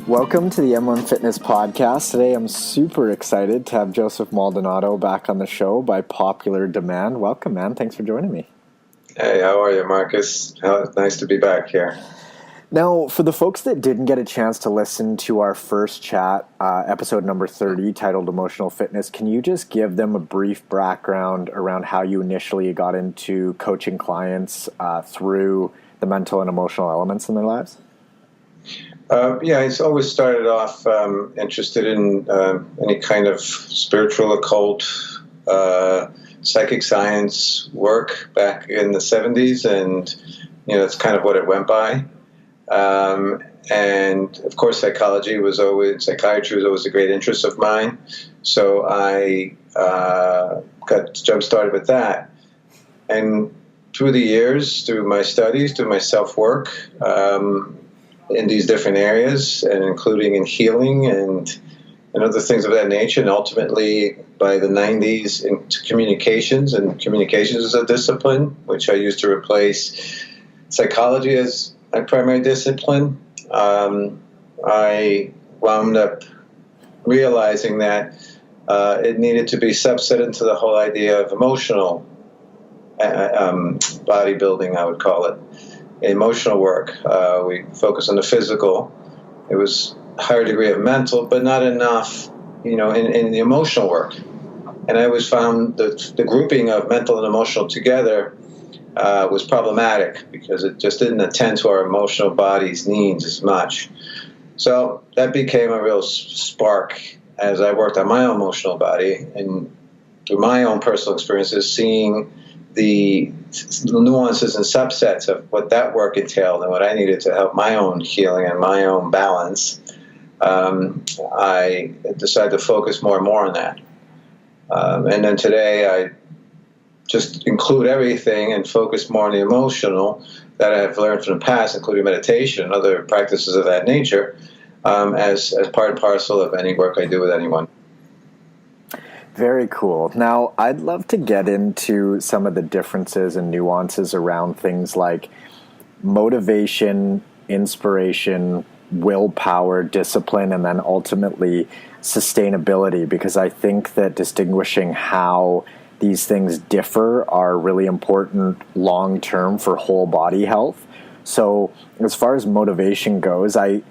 Welcome to the M1 Fitness Podcast. Today I'm super excited to have Joseph Maldonado back on the show by popular demand. Welcome, man. Thanks for joining me. Hey, how are you, Marcus? Nice to be back here. Now, for the folks that didn't get a chance to listen to our first chat, episode number 30, titled Emotional Fitness, can you just give them a brief background around how you initially got into coaching clients through the mental and emotional elements in their lives? It's always started off interested in any kind of spiritual, occult, psychic science work back in the 70s, and that's kind of what it went by. And of course, psychiatry was always a great interest of mine. So I got jump started with that, and through the years, through my studies, through my self work. In these different areas, and including in healing and other things of that nature, and ultimately by the 90s into communications, and communications as a discipline, which I used to replace psychology as my primary discipline. I wound up realizing that it needed to be subset into the whole idea of emotional bodybuilding, I would call it. Emotional work. We focus on the physical. It was a higher degree of mental, but not enough, in the emotional work. And I always found that the grouping of mental and emotional together was problematic because it just didn't attend to our emotional body's needs as much. So that became a real spark as I worked on my own emotional body and through my own personal experiences, seeing the nuances and subsets of what that work entailed and what I needed to help my own healing and my own balance. I decided to focus more and more on that. And then today I just include everything and focus more on the emotional that I've learned from the past, including meditation and other practices of that nature, as part and parcel of any work I do with anyone. Very cool. Now, I'd love to get into some of the differences and nuances around things like motivation, inspiration, willpower, discipline, and then ultimately sustainability, because I think that distinguishing how these things differ are really important long-term for whole body health. So as far as motivation goes, I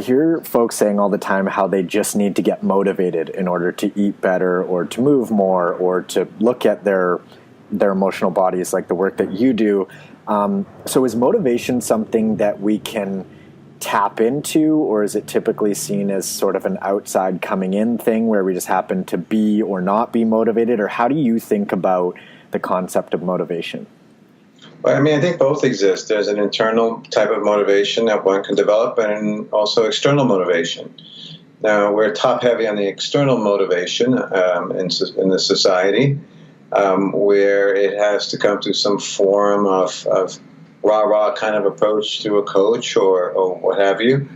hear folks saying all the time how they just need to get motivated in order to eat better or to move more or to look at their emotional bodies like the work that you do. So is motivation something that we can tap into, or is it typically seen as sort of an outside coming in thing where we just happen to be or not be motivated? Or how do you think about the concept of motivation? Well, I think both exist. There's an internal type of motivation that one can develop and also external motivation. Now, we're top-heavy on the external motivation in the society, where it has to come through some form of rah-rah kind of approach through a coach or what have you,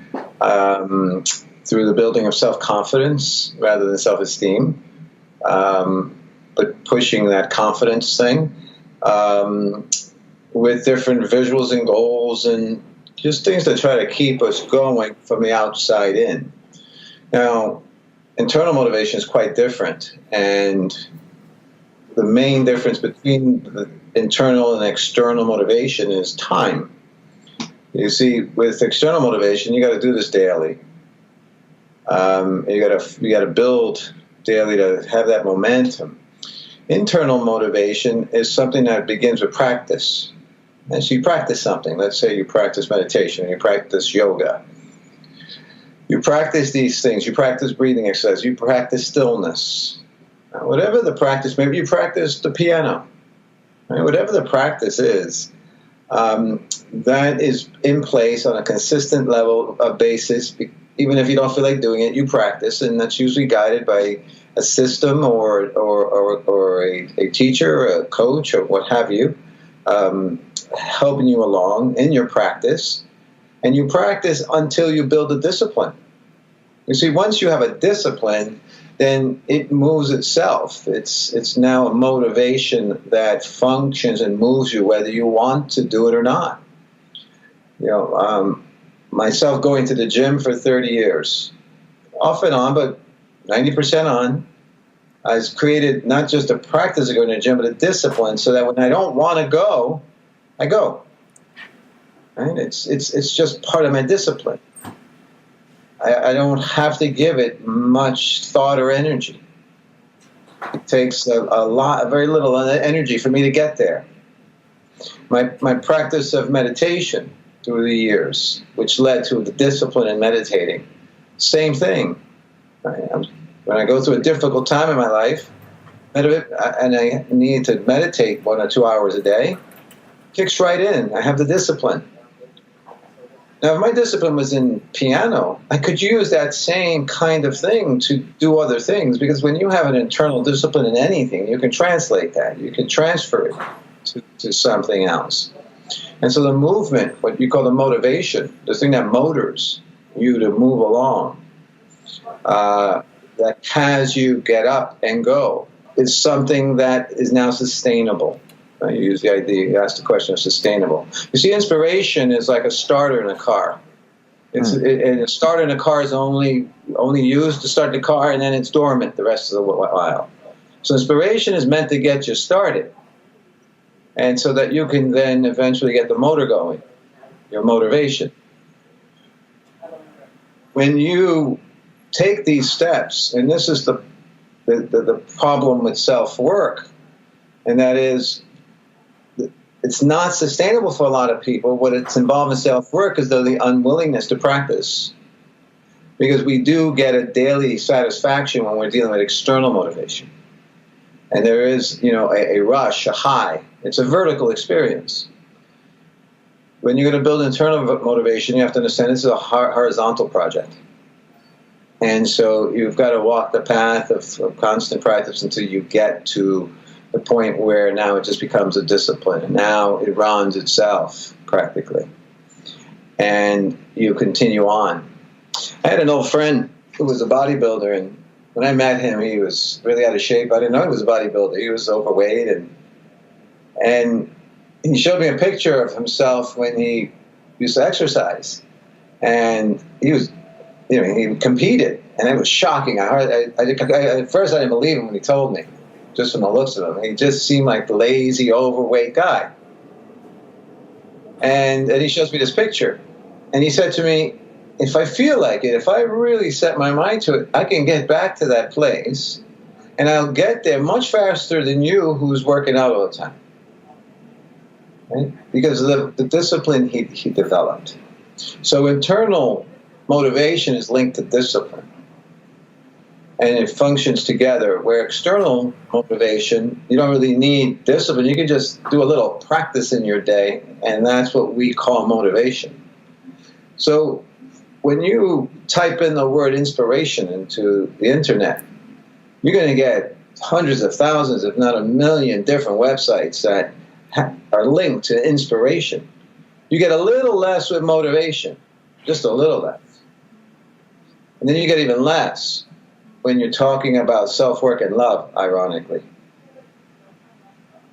through the building of self-confidence rather than self-esteem, but pushing that confidence thing. With different visuals and goals and just things that try to keep us going from the outside in. Now, internal motivation is quite different, and the main difference between the internal and external motivation is time. You see, with external motivation, you got to do this daily. You got to build daily to have that momentum. Internal motivation is something that begins with practice. And so you practice something. Let's say you practice meditation, or you practice yoga. You practice these things. You practice breathing exercise. You practice stillness. Whatever the practice, maybe you practice the piano. Right? Whatever the practice is, that is in place on a consistent level of basis. Even if you don't feel like doing it, you practice, and that's usually guided by a system or a teacher or a coach or what have you, helping you along in your practice. And you practice until you build a discipline. You see, once you have a discipline, then it moves itself. It's now a motivation that functions and moves you whether you want to do it or not. myself going to the gym for 30 years, off and on, but 90% on. I've created not just a practice of going to the gym, but a discipline so that when I don't want to go, I go. Right? It's just part of my discipline. I don't have to give it much thought or energy. It takes very little energy for me to get there. My practice of meditation through the years, which led to the discipline in meditating, same thing. When I go through a difficult time in my life, and I need to meditate 1 or 2 hours a day, kicks right in. I have the discipline. Now, if my discipline was in piano, I could use that same kind of thing to do other things, because when you have an internal discipline in anything, you can translate that. You can transfer it to something else. And so the movement, what you call the motivation, the thing that motors you to move along, that has you get up and go, is something that is now sustainable. You use the idea, you ask the question of sustainable. You see, inspiration is like a starter in a car. And a starter in a car is only used to start the car, and then it's dormant the rest of the while. So inspiration is meant to get you started, and so that you can then eventually get the motor going, your motivation. When you take these steps, and this is the problem with self-work, and that is, it's not sustainable for a lot of people. What it's involved in self-work is the unwillingness to practice. Because we do get a daily satisfaction when we're dealing with external motivation. And there is, a rush, a high. It's a vertical experience. When you're going to build internal motivation, you have to understand this is a horizontal project. And so you've got to walk the path of constant practice until you get to the point where now it just becomes a discipline. And now it runs itself, practically. And you continue on. I had an old friend who was a bodybuilder, and when I met him, he was really out of shape. I didn't know he was a bodybuilder. He was overweight, and he showed me a picture of himself when he used to exercise. And he was, he competed, and it was shocking. At first I didn't believe him when he told me, just from the looks of him. He just seemed like the lazy, overweight guy. And he shows me this picture. And he said to me, if I feel like it, if I really set my mind to it, I can get back to that place. And I'll get there much faster than you, who's working out all the time. Right? Because of the discipline he developed. So internal motivation is linked to discipline. And it functions together, where external motivation, you don't really need discipline. You can just do a little practice in your day, and that's what we call motivation. So when you type in the word inspiration into the internet, you're going to get hundreds of thousands, if not 1 million, different websites that are linked to inspiration. You get a little less with motivation, just a little less. And then you get even less when you're talking about self-work and love, ironically.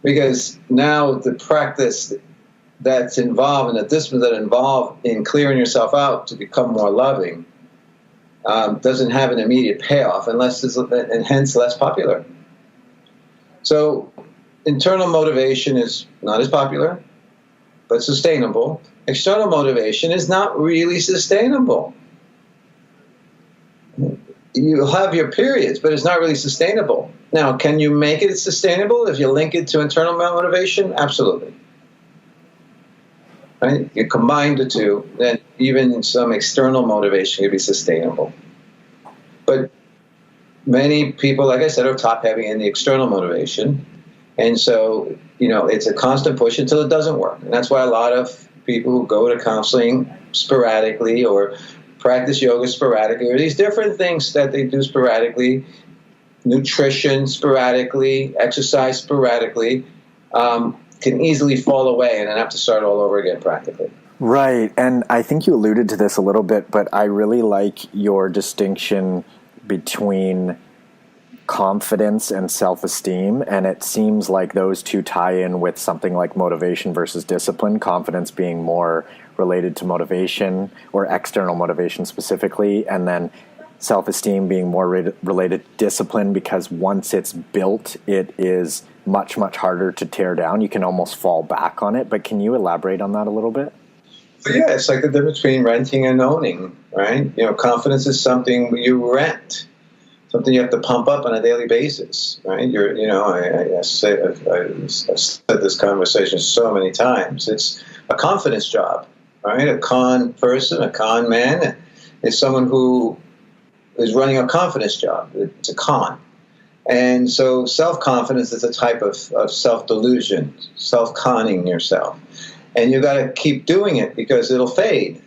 Because now the practice that's involved and the disciplines that involve in clearing yourself out to become more loving doesn't have an immediate payoff, and hence less popular. So internal motivation is not as popular, but sustainable. External motivation is not really sustainable. You'll have your periods, but it's not really sustainable. Now, can you make it sustainable if you link it to internal motivation? Absolutely. Right? You combine the two, then even some external motivation can be sustainable. But many people, like I said, are top-heavy in the external motivation. And so, it's a constant push until it doesn't work. And that's why a lot of people who go to counseling sporadically or practice yoga sporadically, or these different things that they do sporadically, nutrition sporadically, exercise sporadically, can easily fall away and then have to start all over again practically. Right, and I think you alluded to this a little bit, but I really like your distinction between confidence and self-esteem, and it seems like those two tie in with something like motivation versus discipline, confidence being more related to motivation or external motivation specifically, and then self-esteem being more related to discipline, because once it's built, it is much, much harder to tear down. You can almost fall back on it. But can you elaborate on that a little bit? Yeah, it's like the difference between renting and owning, right? Confidence is something you rent, something you have to pump up on a daily basis, right? I've said this conversation so many times. It's a confidence job, right? A con person, a con man, is someone who is running a confidence job. It's a con. And so self-confidence is a type of self-delusion, self-conning yourself. And you got to keep doing it because it'll fade,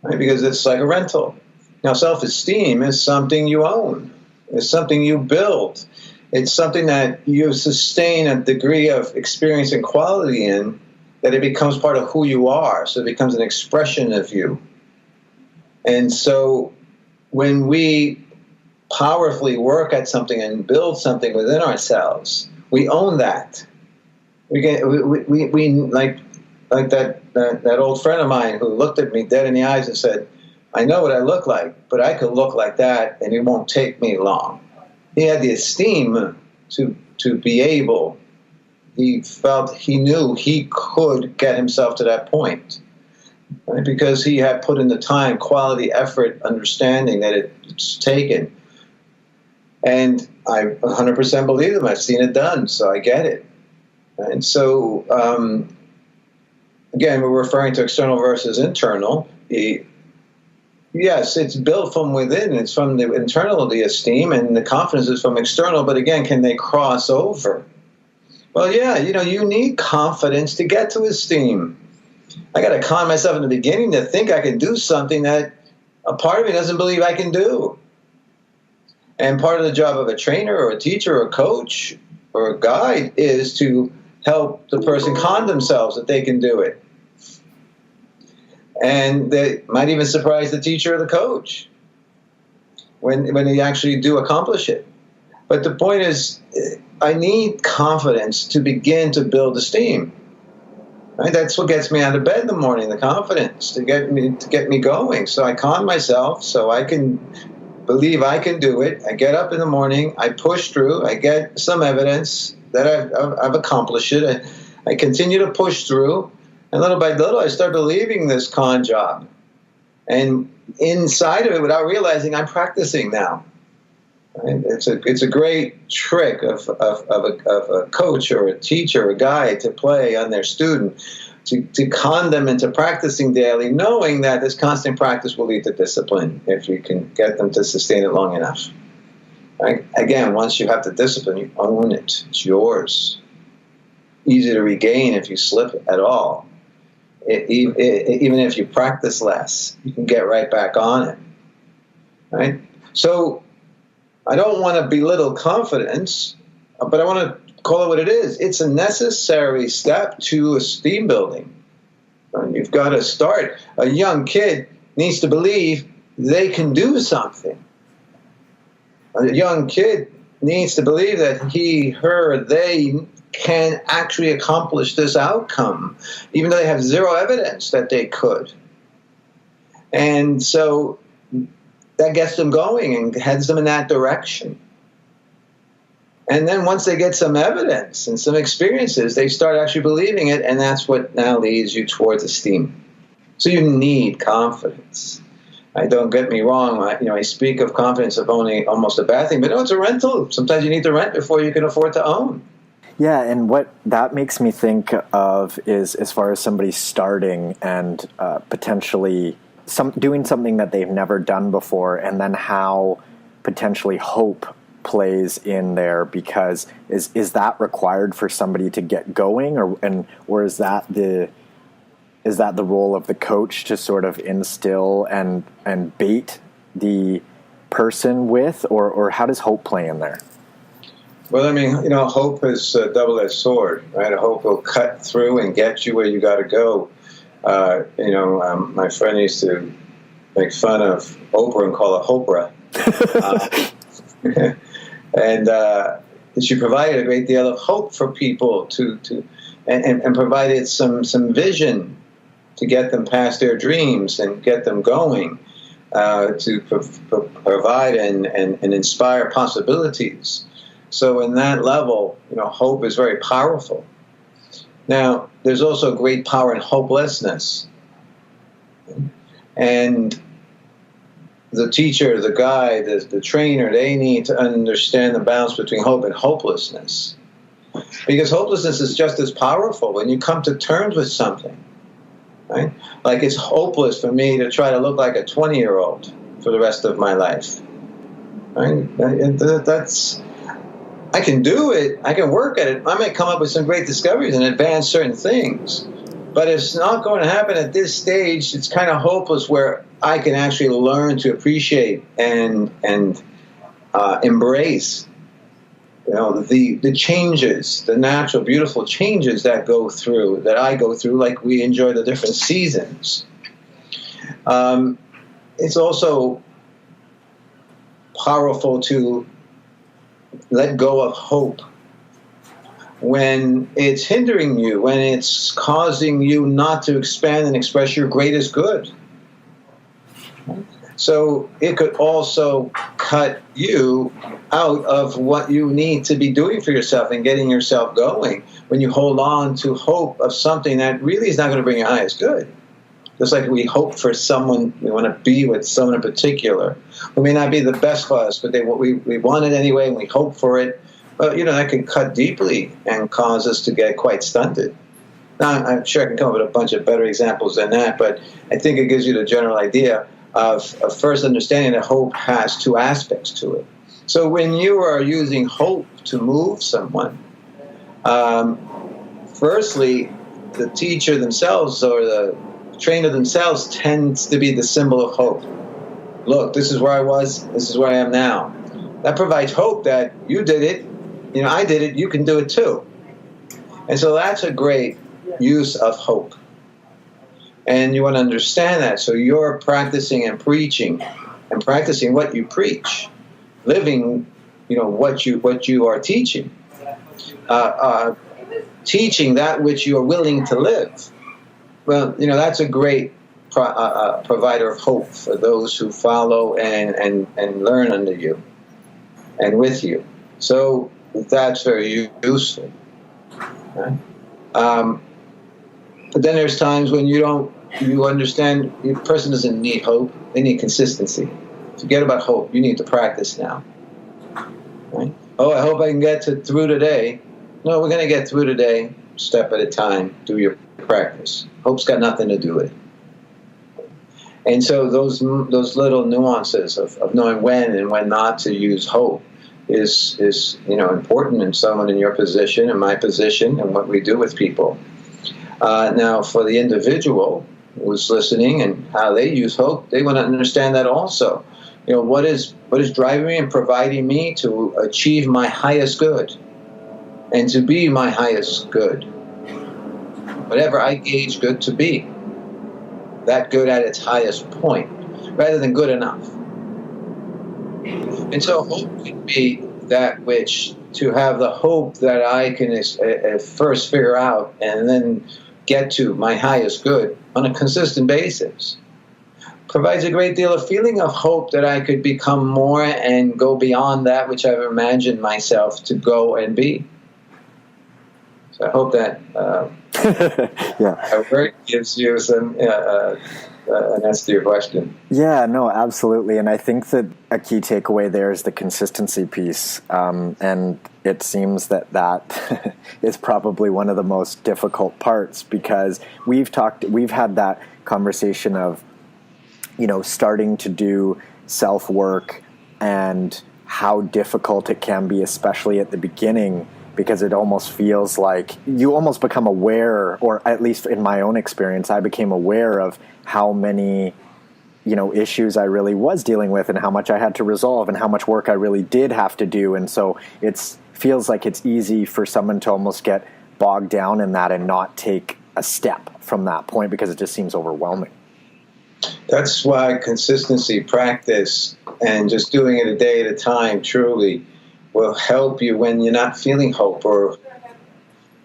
right? Because it's like a rental. Now, self-esteem is something you own. It's something you build. It's something that you sustain a degree of experience and quality in, that it becomes part of who you are. So it becomes an expression of you. And so when we powerfully work at something and build something within ourselves, we own that. We like that old friend of mine who looked at me dead in the eyes and said, "I know what I look like, but I could look like that, and it won't take me long." He had the esteem to be able. He knew he could get himself to that point. Right? Because he had put in the time, quality, effort, understanding that it's taken. And I 100% believe him. I've seen it done, so I get it. And so, again, we're referring to external versus internal. Yes, it's built from within. It's from the internal, the esteem, and the confidence is from external. But again, can they cross over? Well, yeah, you need confidence to get to esteem. I got to con myself in the beginning to think I can do something that a part of me doesn't believe I can do. And part of the job of a trainer or a teacher or a coach or a guide is to help the person con themselves that they can do it. And they might even surprise the teacher or the coach when they actually do accomplish it. But the point is, I need confidence to begin to build esteem. Right? That's what gets me out of bed in the morning, the confidence to get me going. So I con myself so I can believe I can do it. I get up in the morning, I push through, I get some evidence that I've accomplished it. I continue to push through, and little by little I start believing this con job. And inside of it, without realizing, I'm practicing now. Right? It's a great trick of a coach or a teacher or a guide to play on their student, to con them into practicing daily, knowing that this constant practice will lead to discipline if you can get them to sustain it long enough. Right? Again, once you have the discipline, you own it. It's yours. Easy to regain if you slip at all. Even if you practice less, you can get right back on it. Right? So I don't want to belittle confidence, but I want to call it what it is. It's a necessary step to esteem building. You've got to start. A young kid needs to believe they can do something. A young kid needs to believe that he, her, they can actually accomplish this outcome, even though they have zero evidence that they could. And so that gets them going and heads them in that direction. And then once they get some evidence and some experiences, they start actually believing it, and that's what now leads you towards esteem. So you need confidence. Don't get me wrong. I speak of confidence of owning almost a bad thing, but no, it's a rental. Sometimes you need to rent before you can afford to own. Yeah, and what that makes me think of is, as far as somebody starting and potentially doing something that they've never done before, and then how potentially hope plays in there, because is that required for somebody to get going, or is that the role of the coach to sort of instill and bait the person with, or how does hope play in there? Well, I mean, hope is a double-edged sword, right? Hope will cut through and get you where you got to go. My friend used to make fun of Oprah and call it Hopra. And she provided a great deal of hope for people and provided some vision to get them past their dreams and get them going, to provide and inspire possibilities. So in that level, hope is very powerful. Now, there's also great power in hopelessness. And the teacher, the guide, the trainer, they need to understand the balance between hope and hopelessness. Because hopelessness is just as powerful when you come to terms with something. Right? Like, it's hopeless for me to try to look like a 20-year-old for the rest of my life. Right? I can do it. I can work at it. I may come up with some great discoveries and advance certain things. But it's not going to happen at this stage. It's kind of hopeless where I can actually learn to appreciate and embrace the changes, the natural, beautiful changes that I go through, like we enjoy the different seasons. It's also powerful to let go of hope when it's hindering you, when it's causing you not to expand and express your greatest good. So it could also cut you out of what you need to be doing for yourself and getting yourself going when you hold on to hope of something that really is not going to bring your highest good. Just like we hope for someone, we want to be with someone in particular who may not be the best for us, but we want it anyway and we hope for it. But, that can cut deeply and cause us to get quite stunted. Now, I'm sure I can come up with a bunch of better examples than that, but I think it gives you the general idea of first understanding that hope has two aspects to it. So when you are using hope to move someone, firstly, the teacher themselves or the trainer themselves tends to be the symbol of hope. Look, this is where I was, this is where I am now. That provides hope that you did it, I did it, you can do it too. And so that's a great use of hope. And you want to understand that. So you're practicing and preaching and practicing what you preach, living, what you are teaching, teaching that which you are willing to live. Well, that's a great provider of hope for those who follow and learn under you and with you. So that's very useful. Right? But then there's times when you understand the person doesn't need hope, they need consistency. Forget about hope, you need to practice now. Right? Oh, I hope I can get through today. No, we're going to get through today, step at a time, do your practice. Hope's got nothing to do with it. And so those little nuances of knowing when and when not to use hope is important in someone in your position, in my position, and what we do with people. Now, for the individual who's listening and how they use hope, they want to understand that also. What is driving me and providing me to achieve my highest good and to be my highest good. Whatever I gauge good to be, that good at its highest point, rather than good enough. And so hope can be that which, to have the hope that I can first figure out and then get to my highest good on a consistent basis, provides a great deal of feeling of hope that I could become more and go beyond that which I've imagined myself to go and be. So I hope that our work gives you some an answer to your question. Yeah, no, absolutely. And I think that a key takeaway there is the consistency piece. And it seems that is probably one of the most difficult parts, because we've had that conversation of, starting to do self-work and how difficult it can be, especially at the beginning, because it almost feels like you almost become aware, or at least in my own experience, I became aware of how many, issues I really was dealing with and how much I had to resolve and how much work I really did have to do. And so it feels like it's easy for someone to almost get bogged down in that and not take a step from that point, because it just seems overwhelming. That's why consistency, practice, and just doing it a day at a time truly will help you when you're not feeling hope or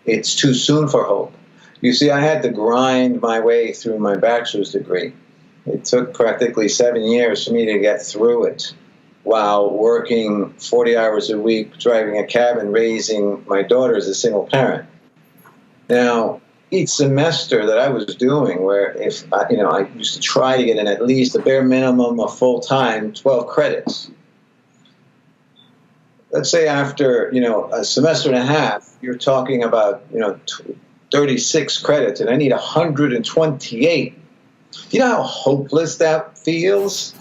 it's too soon for hope. You see, I had to grind my way through my bachelor's degree. It took practically 7 years for me to get through it while working 40 hours a week, driving a cab and raising my daughter as a single parent. Now, each semester that I was doing, where if I used to try to get in at least a bare minimum of full-time 12 credits. Let's say after, a semester and a half, you're talking about, 36 credits, and I need 128. You know how hopeless that feels?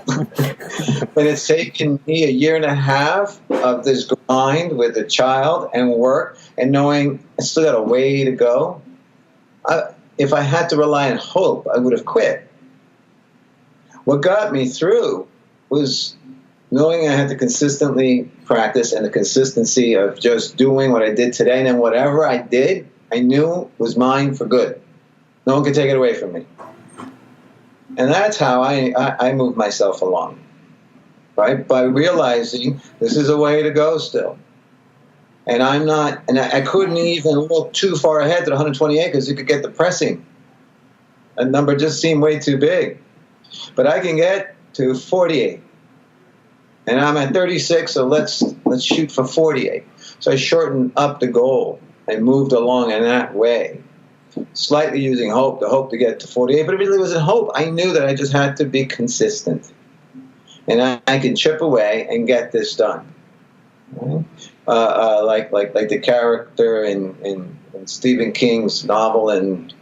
When it's taken me a year and a half of this grind with a child and work and knowing I still got a way to go. If I had to rely on hope, I would have quit. What got me through was knowing I had to consistently practice, and the consistency of just doing what I did today, and then whatever I did, I knew was mine for good. No one could take it away from me. And that's how I moved myself along, right? By realizing this is a way to go still. And I couldn't even look too far ahead to the 128 because it could get depressing. A number just seemed way too big. But I can get to 48. And I'm at 36, so let's shoot for 48. So I shortened up the goal and moved along in that way. Slightly using hope to get to 48, but it really wasn't hope. I knew that I just had to be consistent. And I can chip away and get this done. Like the character in Stephen King's novel, and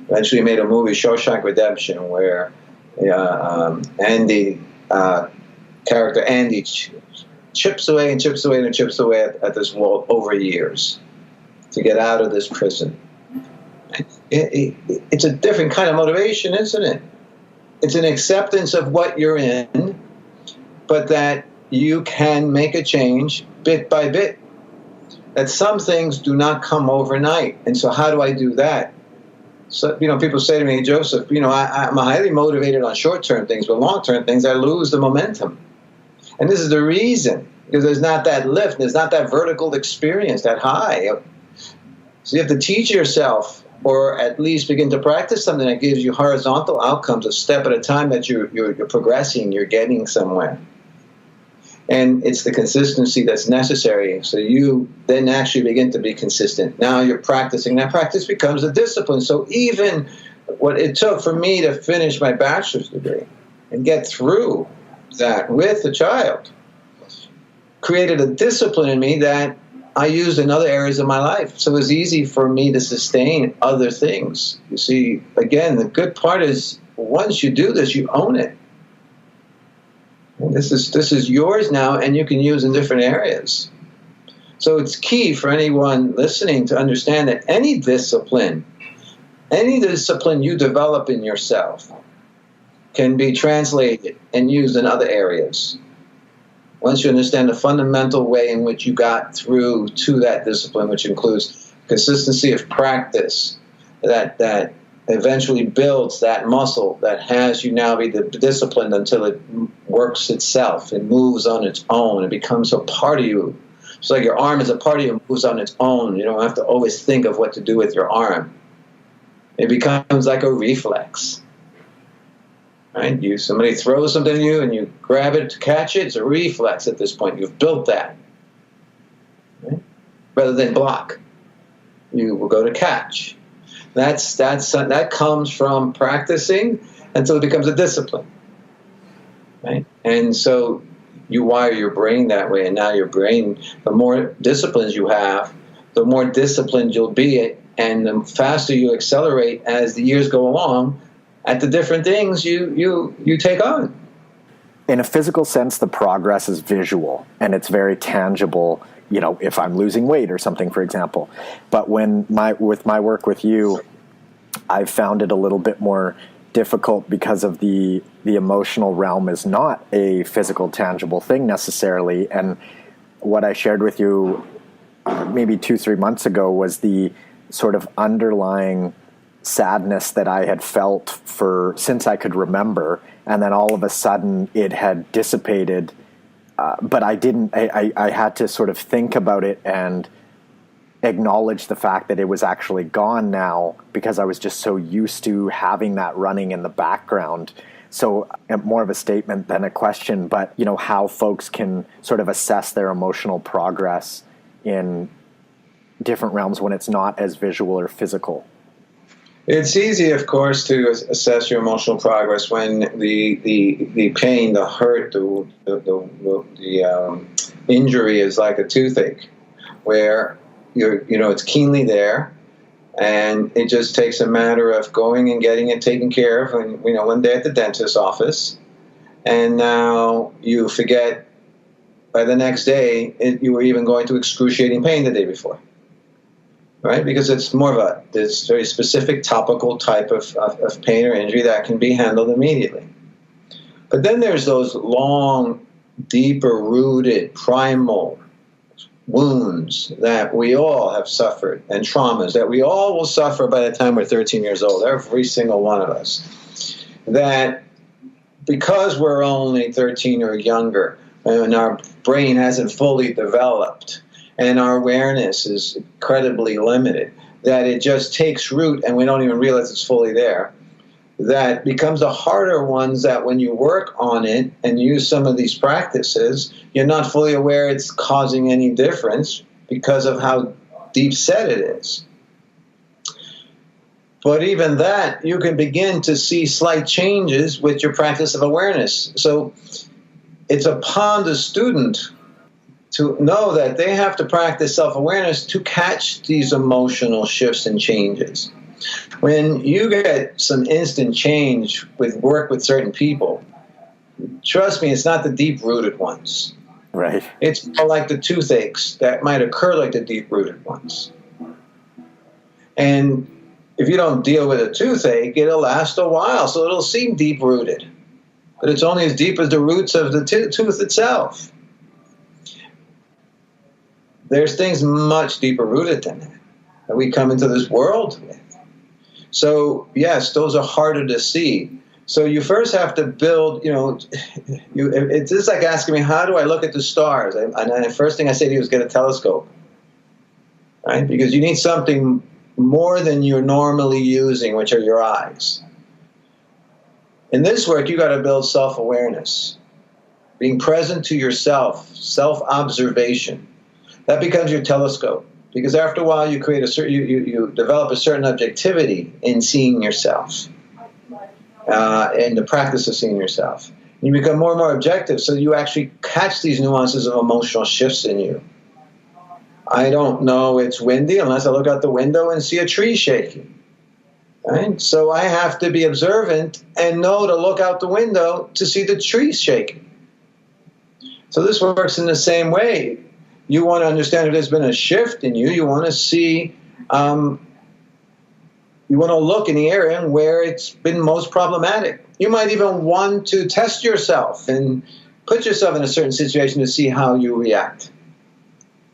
eventually made a movie, Shawshank Redemption, where character Andy chips away and chips away and chips away at this wall over years to get out of this prison. It's a different kind of motivation, isn't it? It's an acceptance of what you're in, but that you can make a change bit by bit. That some things do not come overnight. And so how do I do that? So, people say to me, Joseph, I'm highly motivated on short-term things, but long-term things, I lose the momentum. And this is the reason, because there's not that lift, there's not that vertical experience, that high. So you have to teach yourself, or at least begin to practice something that gives you horizontal outcomes, a step at a time, that you're progressing, you're getting somewhere. And it's the consistency that's necessary. So you then actually begin to be consistent. Now you're practicing. That practice becomes a discipline. So even what it took for me to finish my bachelor's degree and get through that with the child created a discipline in me that I used in other areas of my life. So it was easy for me to sustain other things. You see, again, the good part is once you do this, you own it. And this is yours now, and you can use in different areas. So it's key for anyone listening to understand that any discipline you develop in yourself can be translated and used in other areas. Once you understand the fundamental way in which you got through to that discipline, which includes consistency of practice, that eventually builds that muscle that has you now be disciplined until it works itself and moves on its own. It becomes a part of you. It's like your arm is a part of you and moves on its own. You don't have to always think of what to do with your arm. It becomes like a reflex. Right? Somebody throws something at you and you grab it to catch it. It's a reflex at this point. You've built that. Right? Rather than block, you will go to catch. That comes from practicing until it becomes a discipline. Right? And so you wire your brain that way, and now your brain, the more disciplines you have, the more disciplined you'll be, and the faster you accelerate as the years go along at the different things you take on. In a physical sense, the progress is visual and it's very tangible, if I'm losing weight or something, for example. But with my work with you, I've found it a little bit more difficult because of the emotional realm is not a physical, tangible thing necessarily. And what I shared with you maybe 2-3 months ago was the sort of underlying sadness that I had felt since I could remember, and then all of a sudden it had dissipated but I didn't. I had to sort of think about it and acknowledge the fact that it was actually gone now, because I was just so used to having that running in the background. So more of a statement than a question, but how folks can sort of assess their emotional progress in different realms when it's not as visual or physical. It's easy, of course, to assess your emotional progress when the pain, the hurt, the injury is like a toothache, where it's keenly there, and it just takes a matter of going and getting it taken care of. And one day at the dentist's office, and now you forget by the next day you were even going through excruciating pain the day before. Right? Because it's more of this very specific topical type of pain or injury that can be handled immediately. But then there's those long, deeper rooted, primal wounds that we all have suffered, and traumas that we all will suffer by the time we're 13 years old, every single one of us. That because we're only 13 or younger, and our brain hasn't fully developed, and our awareness is incredibly limited, that it just takes root and we don't even realize it's fully there. That becomes the harder ones, that when you work on it and use some of these practices, you're not fully aware it's causing any difference because of how deep set it is. But even that, you can begin to see slight changes with your practice of awareness. So it's upon the student to know that they have to practice self-awareness to catch these emotional shifts and changes. When you get some instant change with work with certain people, trust me, it's not the deep-rooted ones. Right. It's more like the toothaches that might occur like the deep-rooted ones. And if you don't deal with a toothache, it'll last a while, so it'll seem deep-rooted. But it's only as deep as the roots of the tooth itself. There's things much deeper rooted than that we come into this world with. So, yes, those are harder to see. So you first have to build, it's just like asking me, how do I look at the stars? And the first thing I say to you is get a telescope, right? Because you need something more than you're normally using, which are your eyes. In this work, you got to build self-awareness, being present to yourself, self-observation. That becomes your telescope, because after a while you create you develop a certain objectivity in seeing yourself, in the practice of seeing yourself. You become more and more objective, so you actually catch these nuances of emotional shifts in you. I don't know it's windy unless I look out the window and see a tree shaking. Right? So I have to be observant and know to look out the window to see the trees shaking. So this works in the same way. You want to understand if there's been a shift in you. You want to see, you want to look in the area where it's been most problematic. You might even want to test yourself and put yourself in a certain situation to see how you react.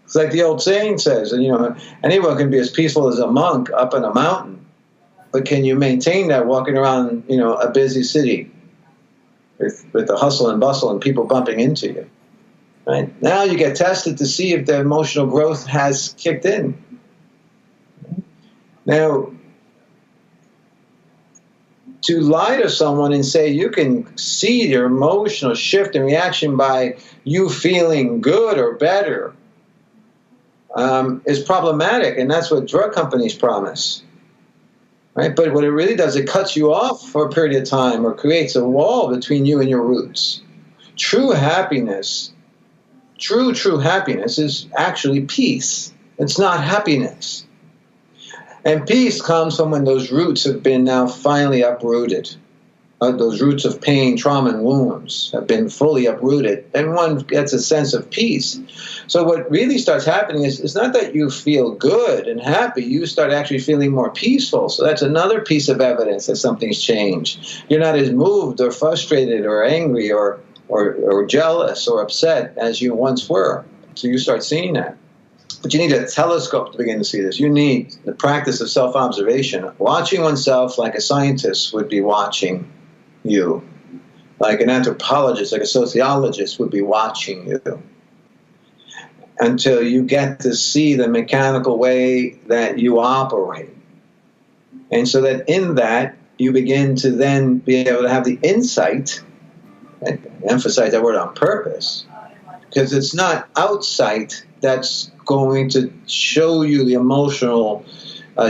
It's like the old saying says, anyone can be as peaceful as a monk up in a mountain, but can you maintain that walking around, a busy city with the hustle and bustle and people bumping into you? Right? Now you get tested to see if the emotional growth has kicked in. Now, to lie to someone and say you can see your emotional shift and reaction by you feeling good or better is problematic, and that's what drug companies promise. Right? But what it really does, it cuts you off for a period of time or creates a wall between you and your roots. True happiness is actually peace. It's not happiness. And peace comes from when those roots have been now finally uprooted. Those roots of pain, trauma, and wounds have been fully uprooted. And one gets a sense of peace. So what really starts happening is it's not that you feel good and happy. You start actually feeling more peaceful. So that's another piece of evidence that something's changed. You're not as moved or frustrated or angry or jealous or upset as you once were. So you start seeing that. But you need a telescope to begin to see this. You need the practice of self-observation, watching oneself like a scientist would be watching you. like an anthropologist, like a sociologist would be watching you until you get to see the mechanical way that you operate. And so that in that, you begin to then be able to have the insight, and emphasize that word on purpose, because it's not outsight that's going to show you the emotional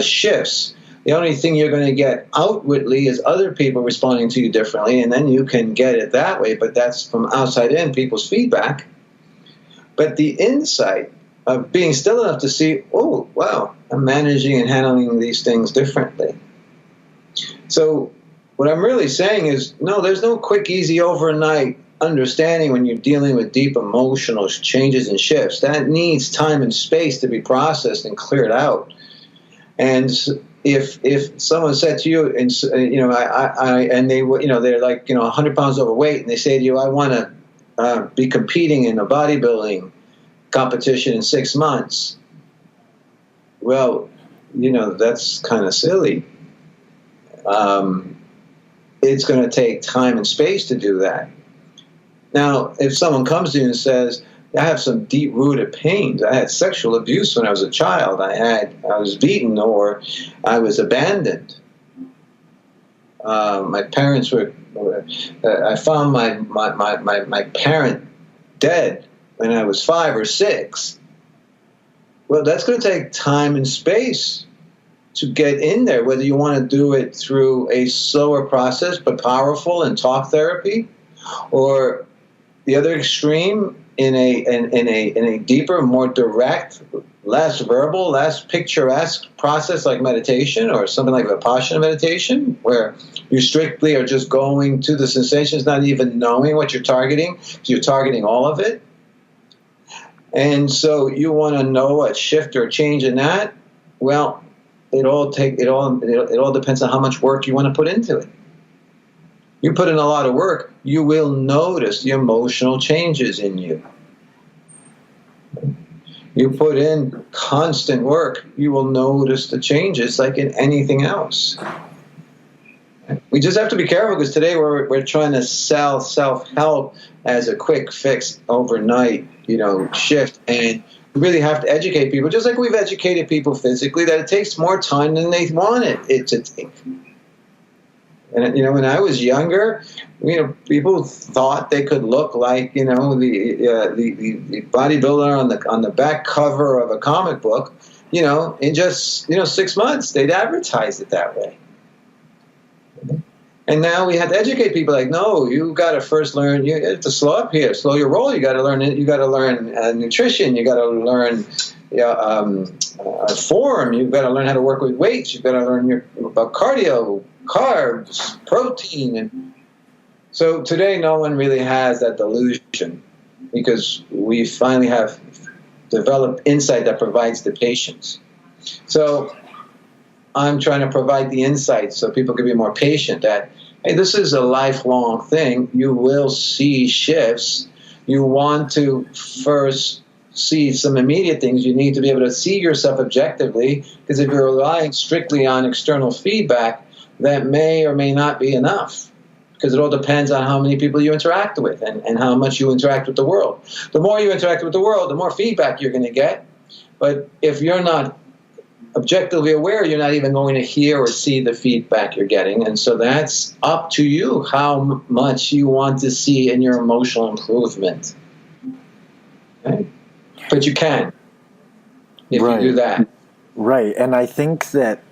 shifts. The only thing you're going to get outwardly is other people responding to you differently, and then you can get it that way, but that's from outside in, people's feedback. But the insight of being still enough to see, oh, wow, I'm managing and handling these things differently. So what I'm really saying is, no, there's no quick, easy, overnight understanding when you're dealing with deep emotional changes and shifts. That needs time and space to be processed and cleared out. And if someone said to you, and and they were, they're like 100 pounds overweight, and they say to you, I want to be competing in a bodybuilding competition in 6 months. Well, that's kind of silly. It's going to take time and space to do that. Now, if someone comes to you and says, I have some deep-rooted pains. I had sexual abuse when I was a child. I was beaten, or I was abandoned. My parents were. I found my parent dead when I was 5 or 6. Well, that's going to take time and space to get in there. Whether you want to do it through a slower process but powerful and talk therapy, or the other extreme in a deeper, more direct, less verbal, less picturesque process like meditation, or something like Vipassana meditation, where you strictly are just going to the sensations, not even knowing what you're targeting. You're targeting all of it. And so you want to know a shift or a change in that. Well, it all depends on how much work you want to put into it. You put in a lot of work, you will notice the emotional changes in you. You put in constant work, you will notice the changes like in anything else. We just have to be careful, because today we're trying to sell self-help as a quick fix, overnight, shift, and we really have to educate people, just like we've educated people physically, that it takes more time than they want it to take. And when I was younger, people thought they could look like the bodybuilder on the back cover of a comic book. In just 6 months, they'd advertise it that way. And now we have to educate people, like, no, you got to first learn. You have to slow up here, slow your roll. You got to learn it. You got to learn nutrition. You got to learn form. You've got to learn how to work with weights. You've got to learn about cardio, carbs, protein. And so today, no one really has that delusion, because we finally have developed insight that provides the patience. So I'm trying to provide the insight so people can be more patient, that, hey, this is a lifelong thing. You will see shifts. You want to first see some immediate things. You need to be able to see yourself objectively, because if you're relying strictly on external feedback, that may or may not be enough, because it all depends on how many people you interact with and how much you interact with the world. The more you interact with the world, the more feedback you're going to get. But if you're not objectively aware, you're not even going to hear or see the feedback you're getting. And so that's up to you how much you want to see in your emotional improvement. Okay? But you can, if you do that. Right. And I think that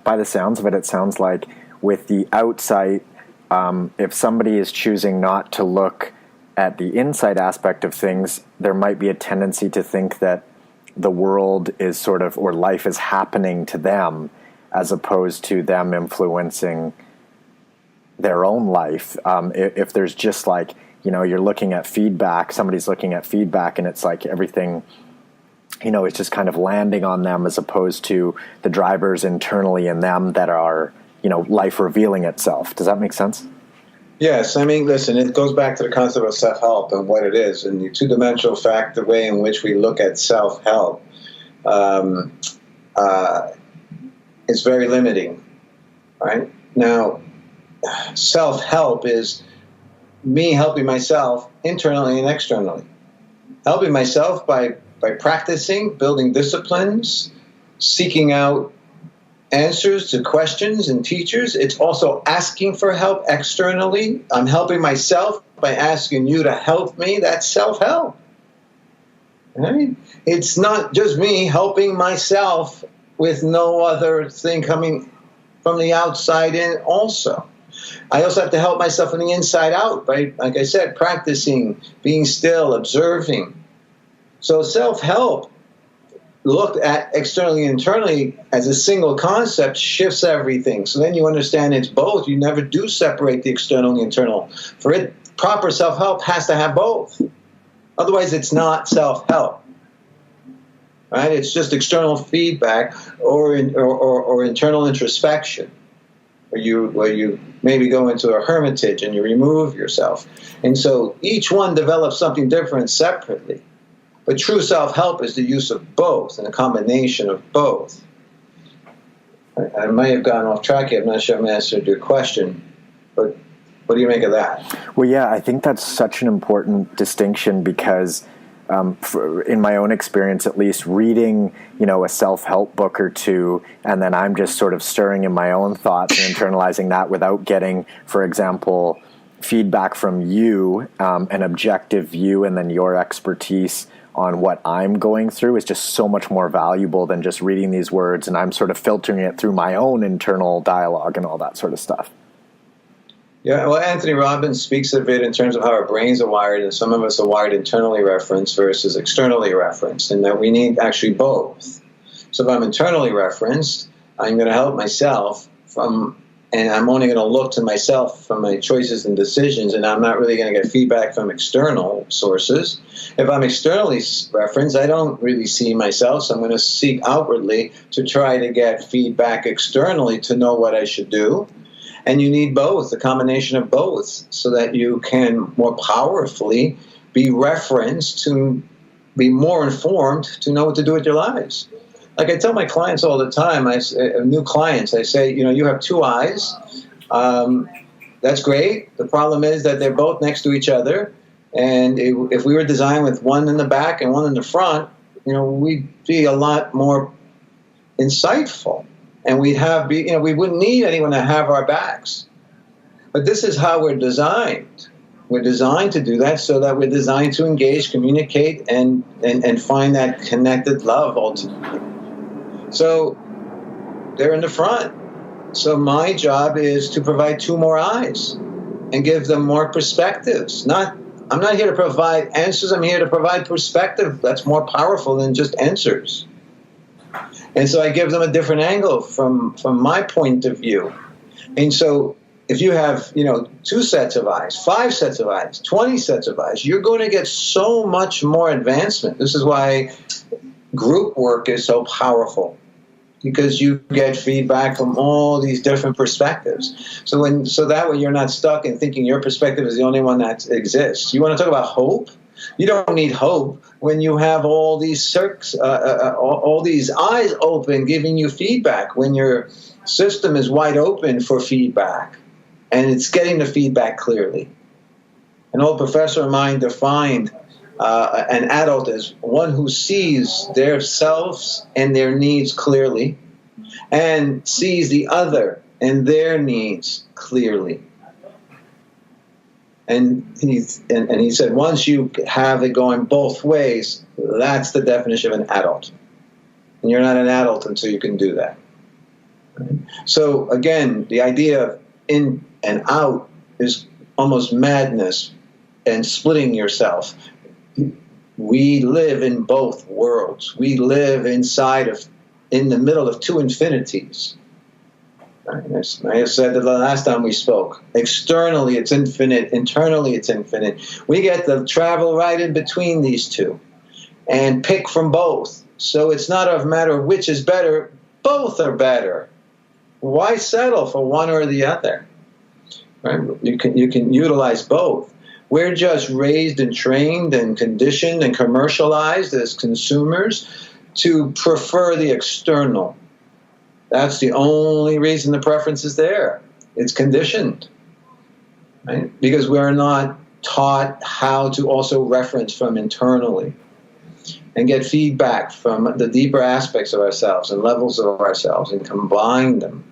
by the sounds of it, it sounds like with the outside, if somebody is choosing not to look at the inside aspect of things, there might be a tendency to think that the world is sort of, or life is happening to them, as opposed to them influencing their own life. If there's just like, you're looking at feedback, somebody's looking at feedback, and it's like everything, it's just kind of landing on them, as opposed to the drivers internally in them that are, life revealing itself. Does that make sense? Yes. I mean, listen, it goes back to the concept of self-help and what it is. And the two-dimensional fact, the way in which we look at self-help is very limiting, right? Now, self-help is me helping myself internally and externally. Helping myself by practicing, building disciplines, seeking out answers to questions and teachers. It's also asking for help externally. I'm helping myself by asking you to help me. That's self-help. Right? It's not just me helping myself with no other thing coming from the outside in also. I also have to help myself from the inside out, right? Like I said, practicing, being still, observing. So self-help, looked at externally and internally as a single concept, shifts everything. So then you understand it's both. You never do separate the external and the internal. For it, proper self-help has to have both. Otherwise, it's not self-help. Right? It's just external feedback or internal introspection, where you maybe go into a hermitage and you remove yourself. And so each one develops something different separately. But true self-help is the use of both and a combination of both. I may have gone off track here. I'm not sure I'm answered your question, but what do you make of that? Well, yeah, I think that's such an important distinction because in my own experience, at least, reading, a self-help book or two, and then I'm just sort of stirring in my own thoughts and internalizing that without getting, for example, feedback from you, an objective view, and then your expertise on what I'm going through is just so much more valuable than just reading these words and I'm sort of filtering it through my own internal dialogue and all that sort of stuff. Yeah, well, Anthony Robbins speaks of it in terms of how our brains are wired, and some of us are wired internally referenced versus externally referenced, and that we need actually both. So if I'm internally referenced, I'm going to help myself and I'm only going to look to myself for my choices and decisions, and I'm not really going to get feedback from external sources. If I'm externally referenced, I don't really see myself, so I'm going to seek outwardly to try to get feedback externally to know what I should do. And you need both, a combination of both, so that you can more powerfully be referenced to be more informed to know what to do with your lives. Like I tell my clients all the time, new clients, I say, you have two eyes. That's great. The problem is that they're both next to each other. And if we were designed with one in the back and one in the front, we'd be a lot more insightful. And we wouldn't need anyone to have our backs. But this is how we're designed. We're designed to do that, so that we're designed to engage, communicate, and find that connected love ultimately. So they're in the front. So my job is to provide two more eyes and give them more perspectives. I'm not here to provide answers. I'm here to provide perspective that's more powerful than just answers. And so I give them a different angle from my point of view. And so if you have, 2 sets of eyes, 5 sets of eyes, 20 sets of eyes, you're going to get so much more advancement. This is why group work is so powerful, because you get feedback from all these different perspectives. So that way you're not stuck in thinking your perspective is the only one that exists. You want to talk about hope? You don't need hope when you have all these all these eyes open giving you feedback, when your system is wide open for feedback and it's getting the feedback clearly. An old professor of mine defined an adult as one who sees their selves and their needs clearly and sees the other and their needs clearly. And he said, once you have it going both ways, that's the definition of an adult. And you're not an adult until you can do that. Right? So again, the idea of in and out is almost madness and splitting yourself. We live in both worlds. We live in the middle of two infinities. I said that the last time we spoke. Externally, it's infinite. Internally, it's infinite. We get to travel right in between these two and pick from both. So it's not a matter of which is better. Both are better. Why settle for one or the other? Right? You can utilize both. We're just raised and trained and conditioned and commercialized as consumers to prefer the external. That's the only reason the preference is there. It's conditioned. right? Because we're not taught how to also reference from internally and get feedback from the deeper aspects of ourselves and levels of ourselves and combine them.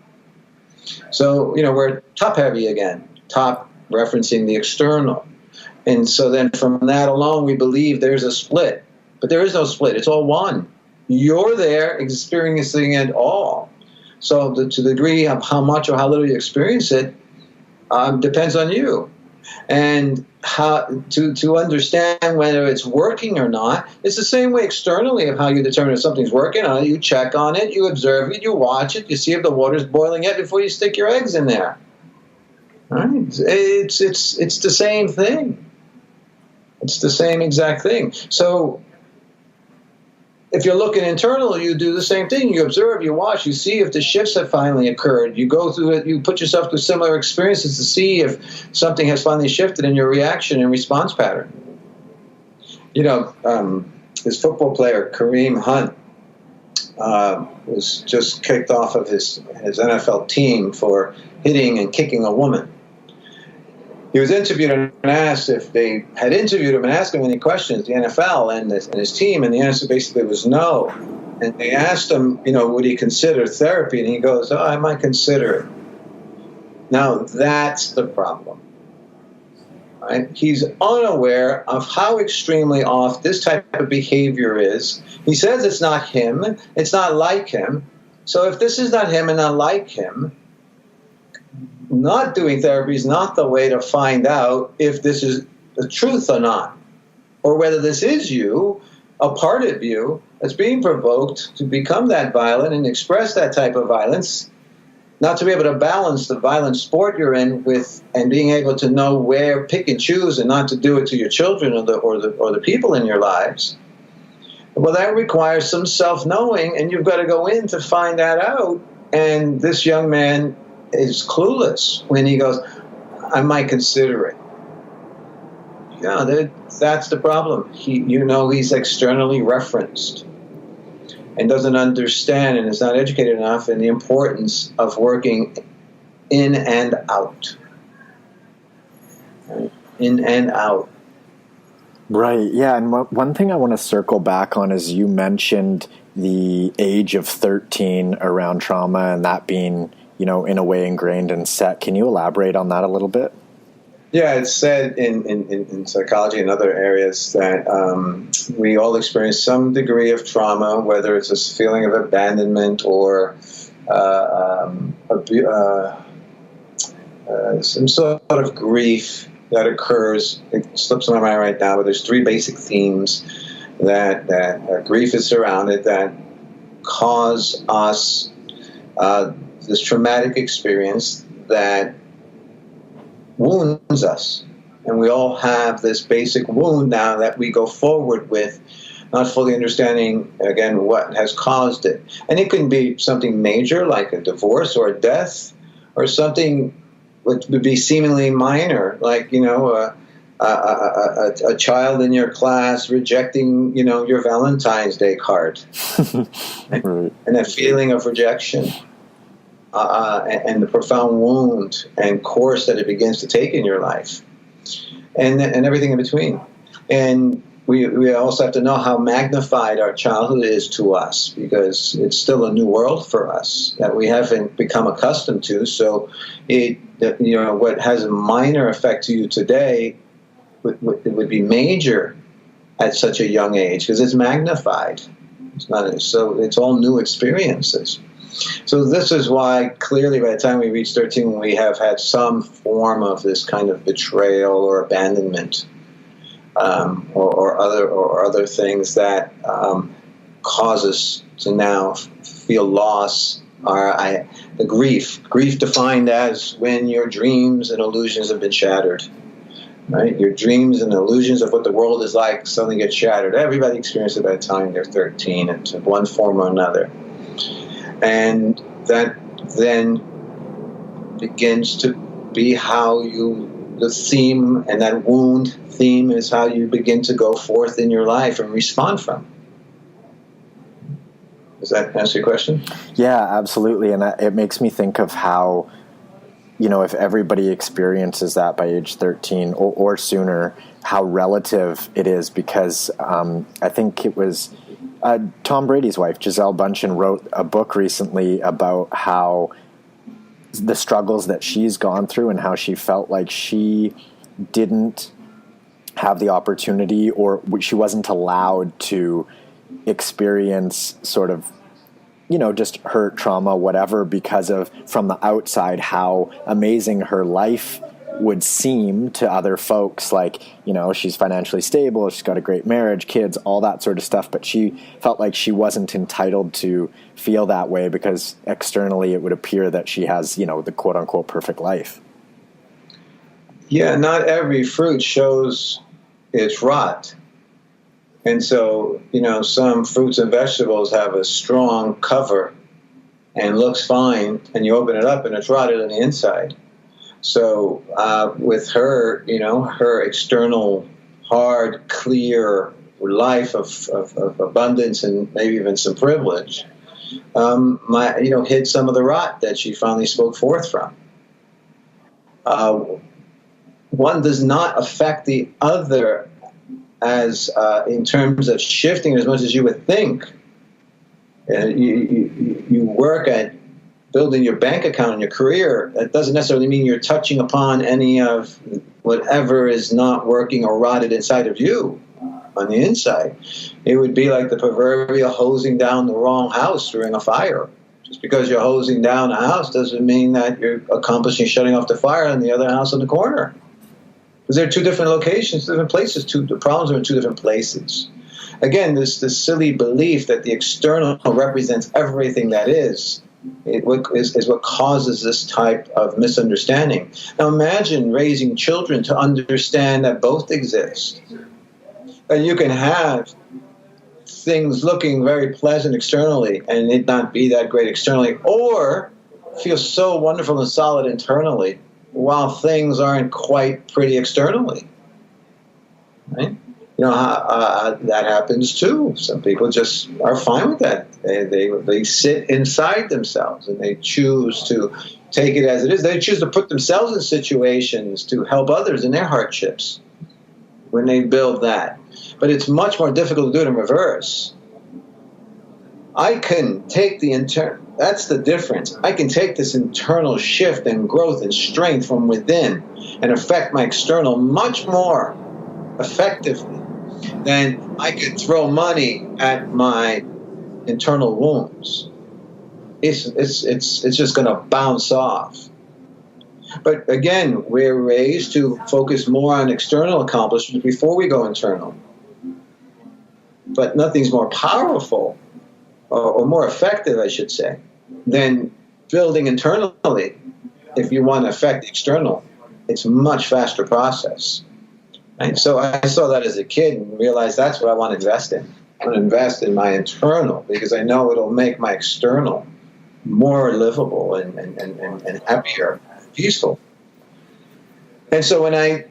So, we're top heavy again, top referencing the external. And so then from that alone, we believe there's a split. But there is no split. It's all one. You're there experiencing it all. So to the degree of how much or how little you experience it depends on you. And how to understand whether it's working or not, it's the same way externally of how you determine if something's working on it. You check on it, you observe it, you watch it, you see if the water's boiling yet before you stick your eggs in there. Right? It's the same thing. It's the same exact thing. So if you're looking internal, you do the same thing. You observe, you watch, you see if the shifts have finally occurred. You go through it, you put yourself through similar experiences to see if something has finally shifted in your reaction and response pattern. This football player, Kareem Hunt, was just kicked off of his NFL team for hitting and kicking a woman. He was interviewed and asked if they had interviewed him and asked him any questions, the NFL and his team, and the answer basically was no. And they asked him, would he consider therapy? And he goes, I might consider it. Now, that's the problem. Right? He's unaware of how extremely off this type of behavior is. He says it's not him. It's not like him. So if this is not him and not like him, not doing therapy is not the way to find out if this is the truth or not, or whether this is you, a part of you that's being provoked to become that violent and express that type of violence, not to be able to balance the violent sport you're in with and being able to know where pick and choose and not to do it to your children or the people in your lives. Well, that requires some self-knowing, and you've got to go in to find that out. And this young man is clueless when he goes, I might consider it. That's the problem. He's externally referenced and doesn't understand and is not educated enough in the importance of working in and out. Right? In and out. Right, yeah. And one thing I want to circle back on is you mentioned the age of 13 around trauma and that being in a way ingrained and set. Can you elaborate on that a little bit? Yeah, it's said in psychology and other areas that we all experience some degree of trauma, whether it's a feeling of abandonment or some sort of grief that occurs. It slips my mind right now, but there's three basic themes that grief is surrounded that cause us this traumatic experience that wounds us. And we all have this basic wound now that we go forward with, not fully understanding, again, what has caused it. And it can be something major, like a divorce or a death, or something which would be seemingly minor, like, a child in your class rejecting, your Valentine's Day card. Right. And that feeling of rejection. And the profound wound and course that it begins to take in your life, and everything in between. And we also have to know how magnified our childhood is to us, because it's still a new world for us that we haven't become accustomed to. So what has a minor effect to you today would be major at such a young age, because it's magnified. It's all new experiences. So this is why, clearly, by the time we reach 13, we have had some form of this kind of betrayal or abandonment, or other things that cause us to now feel loss. The grief defined as when your dreams and illusions have been shattered. Right? Your dreams and illusions of what the world is like suddenly get shattered. Everybody experiences it by the time they're 13, in one form or another. And that then begins to be how the theme, and that wound theme is how you begin to go forth in your life and respond from. Does that answer your question? Yeah, absolutely. And it makes me think of how if everybody experiences that by age 13 or sooner, how relative it is, because I think it was Tom Brady's wife, Gisele Bundchen, wrote a book recently about how the struggles that she's gone through and how she felt like she didn't have the opportunity, or she wasn't allowed to experience sort of, just hurt, trauma, whatever, because of, from the outside, how amazing her life would seem to other folks. Like, she's financially stable, she's got a great marriage, kids, all that sort of stuff. But she felt like she wasn't entitled to feel that way because externally it would appear that she has, the quote unquote perfect life. Yeah, not every fruit shows its rot. And so, some fruits and vegetables have a strong cover and looks fine, and you open it up and it's rotted on the inside. So with her, her external, hard, clear life of abundance and maybe even some privilege, hid some of the rot that she finally spoke forth from. One does not affect the other as in terms of shifting as much as you would think. You work at building your bank account and your career. That doesn't necessarily mean you're touching upon any of whatever is not working or rotted inside of you on the inside. It would be like the proverbial hosing down the wrong house during a fire. Just because you're hosing down a house doesn't mean that you're accomplishing shutting off the fire in the other house in the corner. Because they're two different locations, different places. The problems are in two different places. Again, this silly belief that the external represents everything that is what causes this type of misunderstanding. Now imagine raising children to understand that both exist. And you can have things looking very pleasant externally and it not be that great externally, or feel so wonderful and solid internally while things aren't quite pretty externally, right? That happens too. Some people just are fine with that. They sit inside themselves and they choose to take it as it is. They choose to put themselves in situations to help others in their hardships when they build that. But it's much more difficult to do it in reverse. I can take that's the difference. I can take this internal shift and growth and strength from within and affect my external much more effectively than I could throw money at my internal wounds. It's just going to bounce off. But again, we're raised to focus more on external accomplishments before we go internal. But nothing's more powerful or more effective, I should say, than building internally. If you want to affect the external, it's a much faster process. And so I saw that as a kid and realized that's what I want to invest in. I want to invest in my internal because I know it'll make my external more livable and happier, peaceful. And so when I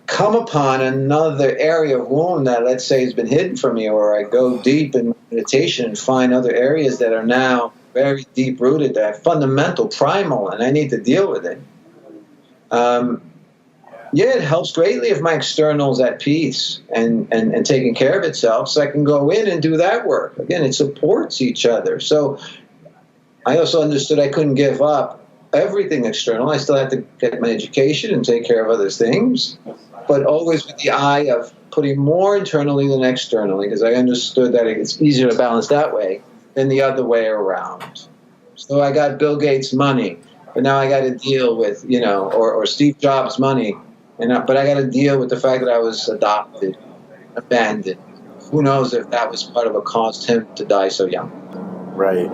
come upon another area of wound that, let's say, has been hidden from me, or I go deep in meditation and find other areas that are now very deep-rooted, that are fundamental, primal, and I need to deal with it. It helps greatly if my external's at peace and taking care of itself, so I can go in and do that work. Again, it supports each other. So I also understood I couldn't give up everything external. I still had to get my education and take care of other things, but always with the eye of putting more internally than externally, because I understood that it's easier to balance that way than the other way around. So I got Bill Gates' money, but now I got to deal with, or Steve Jobs' money, but I got to deal with the fact that I was adopted, abandoned. Who knows if that was part of what caused him to die so young. Right.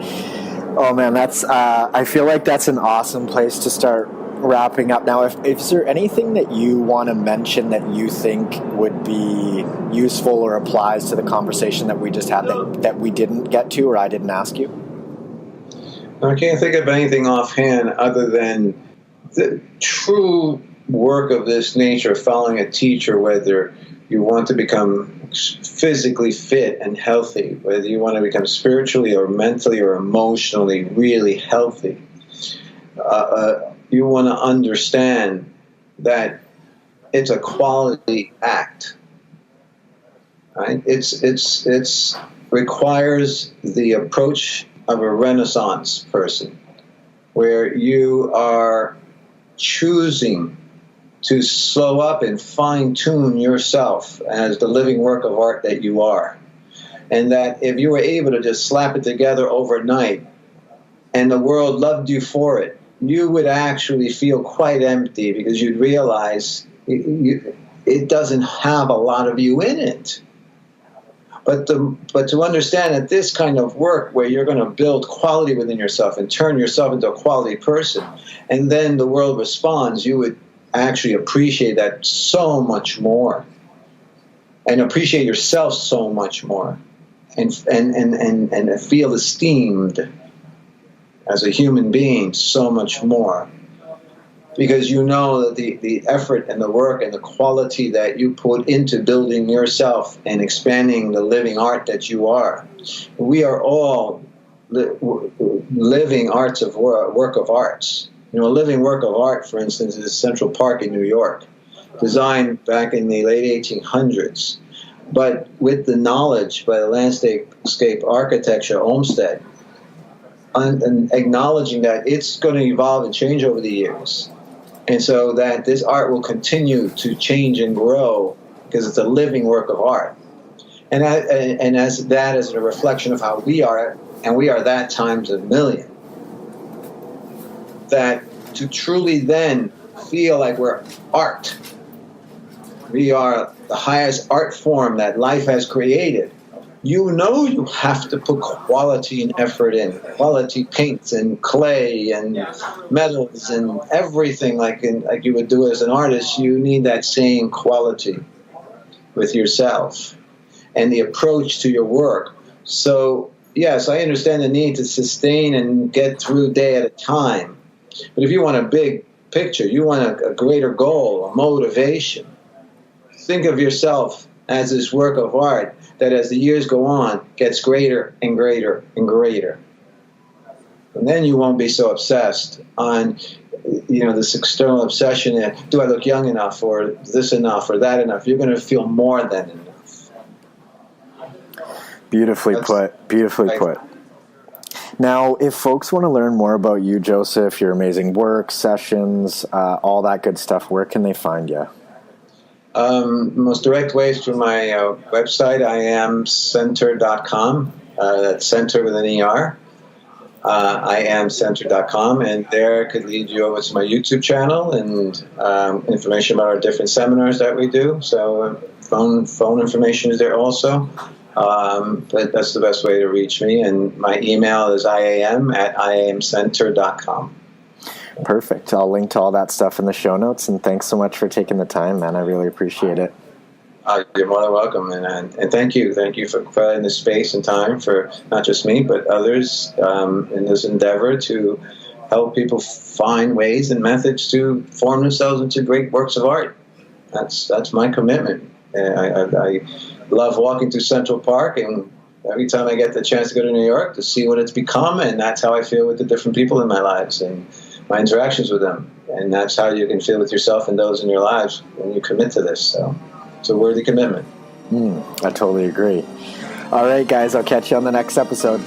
Oh man, that's. I feel like that's an awesome place to start wrapping up. Now, if is there anything that you want to mention that you think would be useful or applies to the conversation that we just had that we didn't get to or I didn't ask you? I can't think of anything offhand other than the true work of this nature, following a teacher, whether you want to become physically fit and healthy, whether you want to become spiritually or mentally or emotionally really healthy. you want to understand that it's a quality act, right? It's requires the approach of a Renaissance person, where you are choosing to slow up and fine-tune yourself as the living work of art that you are. And that if you were able to just slap it together overnight and the world loved you for it, you would actually feel quite empty, because you'd realize it doesn't have a lot of you in it. But to understand that this kind of work, where you're going to build quality within yourself and turn yourself into a quality person, and then the world responds, you would actually appreciate that so much more, and appreciate yourself so much more, and feel esteemed as a human being so much more, because you know that the effort and the work and the quality that you put into building yourself and expanding the living art that you are. We are all living arts of work of arts. You know, a living work of art, for instance, is Central Park in New York, designed back in the late 1800s, but with the knowledge by the landscape architecture Olmsted, and acknowledging that it's going to evolve and change over the years. And so that this art will continue to change and grow, because it's a living work of art. And as that is a reflection of how we are, and we are that times a million, that to truly then feel like we're art, we are the highest art form that life has created, you know you have to put quality and effort in, quality paints and clay and metals and everything like you would do as an artist. You need that same quality with yourself and the approach to your work. So, yes, I understand the need to sustain and get through day at a time. But if you want a big picture, you want a greater goal, a motivation, think of yourself as this work of art that, as the years go on, gets greater and greater and greater. And then you won't be so obsessed on, this external obsession. Do I look young enough, or this enough, or that enough? You're going to feel more than enough. Beautifully put. Now, if folks want to learn more about you, Joseph, your amazing work, sessions, all that good stuff, where can they find you? Most direct way is through my website, iamcenter.com. That's center with an ER. iamcenter.com, and there could lead you over to my YouTube channel and information about our different seminars that we do. So phone information is there also. But that's the best way to reach me. And my email is iam@iamcenter.com. Perfect. I'll link to all that stuff in the show notes, and thanks so much for taking the time, man. I really appreciate it. You're more than welcome, and thank you for providing the space and time for not just me, but others in this endeavor to help people find ways and methods to form themselves into great works of art. That's my commitment. I love walking through Central Park, and every time I get the chance to go to New York to see what it's become, and that's how I feel with the different people in my lives and my interactions with them. And that's how you can feel with yourself and those in your lives when you commit to this. So it's a worthy commitment. I totally agree. All right, guys, I'll catch you on the next episode.